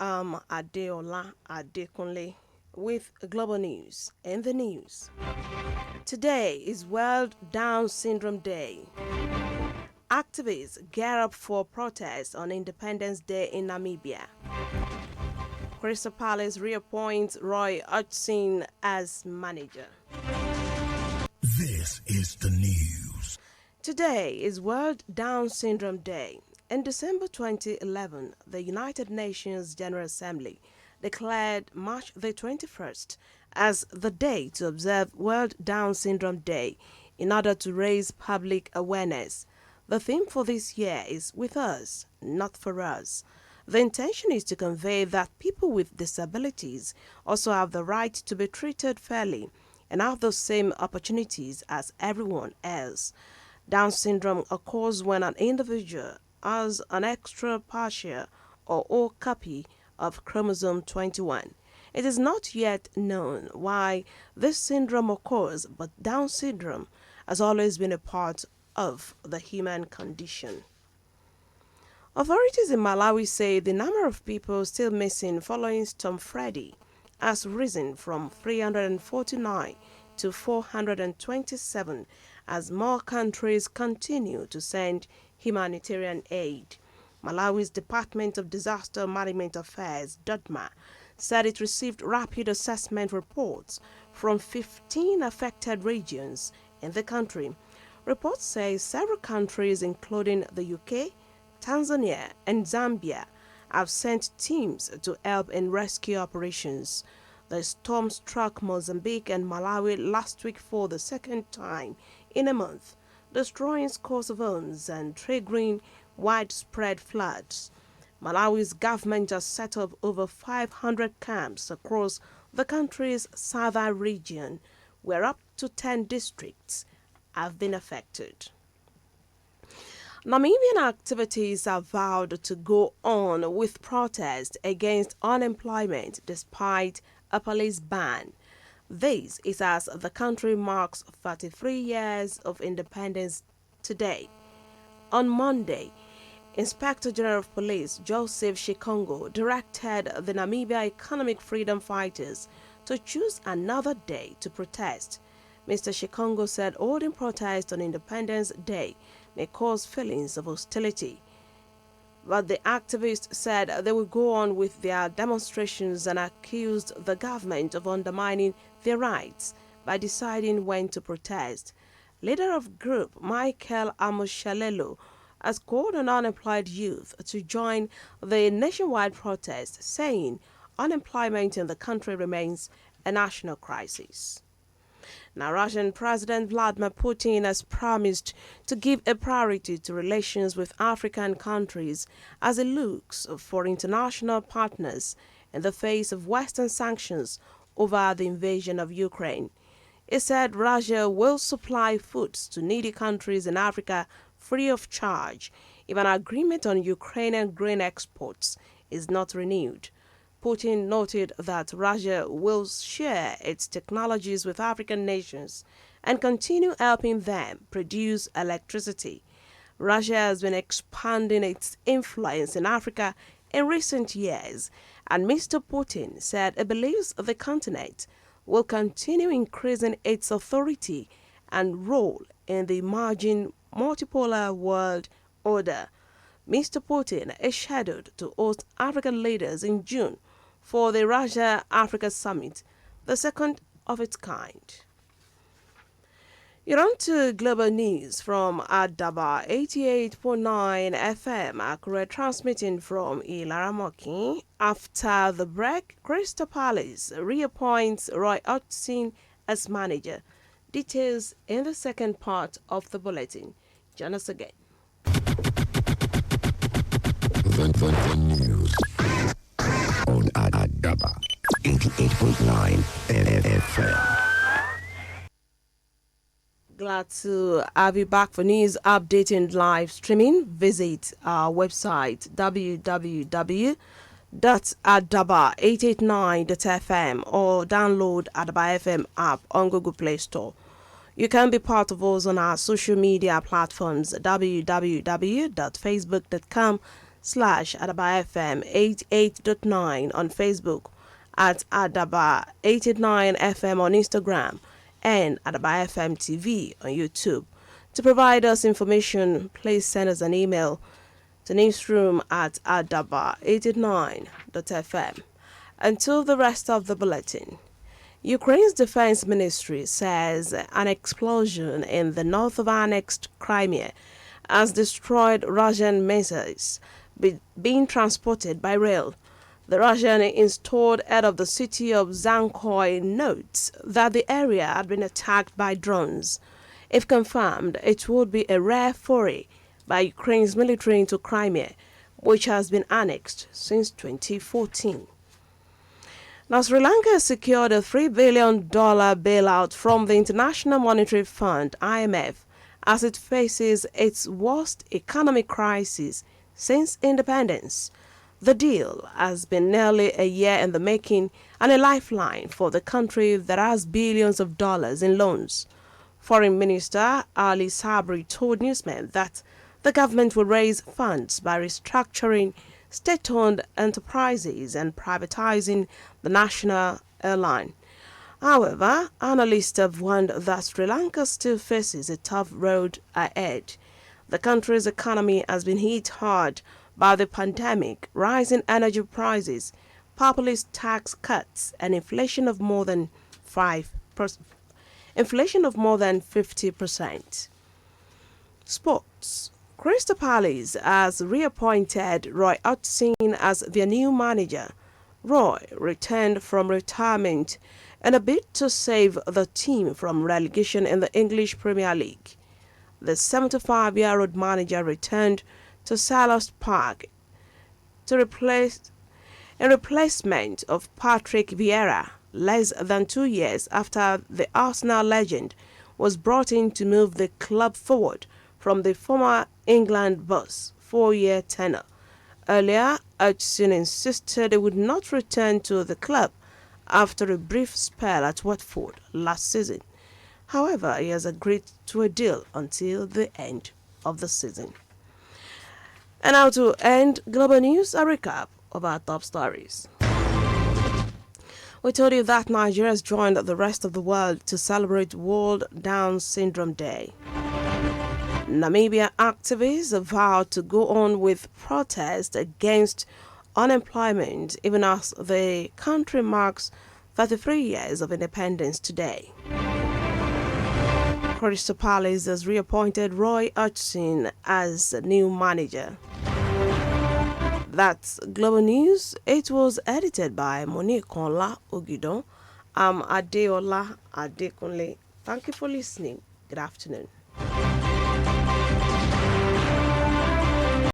I'm Adeola Adekunle with Global News. In the news, today is World Down Syndrome Day. Activists gear up for protest on Independence Day in Namibia. Crystal Palace reappoints Hodgson as manager. This is the news. Today is World Down Syndrome Day. In December 2011, the United Nations General Assembly declared March the 21st as the day to observe World Down Syndrome Day in order to raise public awareness. The theme for this year is "With Us, Not For Us." The intention is to convey that people with disabilities also have the right to be treated fairly and have the same opportunities as everyone else. Down syndrome occurs when an individual has an extra partial or whole copy of chromosome 21. It is not yet known why this syndrome occurs, but Down syndrome has always been a part of the human condition. Authorities in Malawi say the number of people still missing following Storm Freddy has risen from 349 to 427 as more countries continue to send humanitarian aid. Malawi's Department of Disaster Management Affairs, DODMA, said it received rapid assessment reports from 15 affected regions in the country. Reports say several countries, including the UK, Tanzania, and Zambia, have sent teams to help in rescue operations. The storm struck Mozambique and Malawi last week for the second time in a month, destroying scores of homes and triggering widespread floods. Malawi's government has set up over 500 camps across the country's southern region, where up to 10 districts have been affected. Namibian activities have vowed to go on with protests against unemployment despite a police ban. This is as the country marks 33 years of independence today. On Monday, Inspector General of Police Joseph Shikongo directed the Namibia Economic Freedom Fighters to choose another day to protest. Mr. Shikongo said holding protest on Independence Day may cause feelings of hostility. But the activists said they will go on with their demonstrations and accused the government of undermining their rights by deciding when to protest. Leader of group Michael Amushalelo has called on unemployed youth to join the nationwide protest, saying unemployment in the country remains a national crisis. Now, Russian President Vladimir Putin has promised to give a priority to relations with African countries as he looks for international partners in the face of Western sanctions over the invasion of Ukraine. He said Russia will supply foods to needy countries in Africa free of charge if an agreement on Ukrainian grain exports is not renewed. Putin noted that Russia will share its technologies with African nations and continue helping them produce electricity. Russia has been expanding its influence in Africa in recent years, and Mr. Putin said he believes the continent will continue increasing its authority and role in the emerging multipolar world order. Mr. Putin is scheduled to host African leaders in June for the Russia-Africa Summit, the second of its kind. You're on to Global News from Adaba 88.9 FM, accurate transmitting from Ilaramoki. After the break, Crystal Palace reappoints Hodgson as manager. Details in the second part of the bulletin. Join us again. The news on Adaba 88.9 FM. Glad to have you back for news updating live streaming. Visit our website www.adaba889.fm or download Adaba FM app on Google Play Store. You can be part of us on our social media platforms www.facebook.com Adaba FM 88.9 on Facebook, at Adaba 889 FM on Instagram, and Adaba FM TV on YouTube. To provide us information, please send us an email to newsroom@adaba889.fm. Until the rest of the bulletin, Ukraine's defense ministry says an explosion in the north of annexed Crimea has destroyed Russian missiles being transported by rail. The Russian installed head of the city of Zankoy notes that the area had been attacked by drones. If confirmed, it would be a rare foray by Ukraine's military into Crimea, which has been annexed since 2014. Now, Sri Lanka has secured a $3 billion bailout from the International Monetary Fund, IMF, as it faces its worst economic crisis since independence. The deal has been nearly a year in the making and a lifeline for the country that has billions of dollars in loans. Foreign Minister Ali Sabri told newsmen that the government will raise funds by restructuring state-owned enterprises and privatizing the national airline. However, analysts have warned that Sri Lanka still faces a tough road ahead. The country's economy has been hit hard by the pandemic, rising energy prices, populist tax cuts, and inflation of more than 50%. Sports. Crystal Palace has reappointed Roy Hodgson as their new manager. Roy returned from retirement in a bid to save the team from relegation in the English Premier League. The 75-year-old manager returned to Selhurst Park in replacement of Patrick Vieira, less than 2 years after the Arsenal legend was brought in to move the club forward from the former England boss' 4-year tenure. Earlier, Hodgson insisted he would not return to the club after a brief spell at Watford last season. However, he has agreed to a deal until the end of the season. And now to end global news, a recap of our top stories. We told you that Nigeria has joined the rest of the world to celebrate World Down Syndrome Day. Namibia activists vowed to go on with protests against unemployment even as the country marks 33 years of independence today. Crystal Palace has reappointed Roy Hodgson as new manager. That's Global News. It was edited by Monikonla Ogidon. I'm Adeola Adekunle. Thank you for listening. Good afternoon.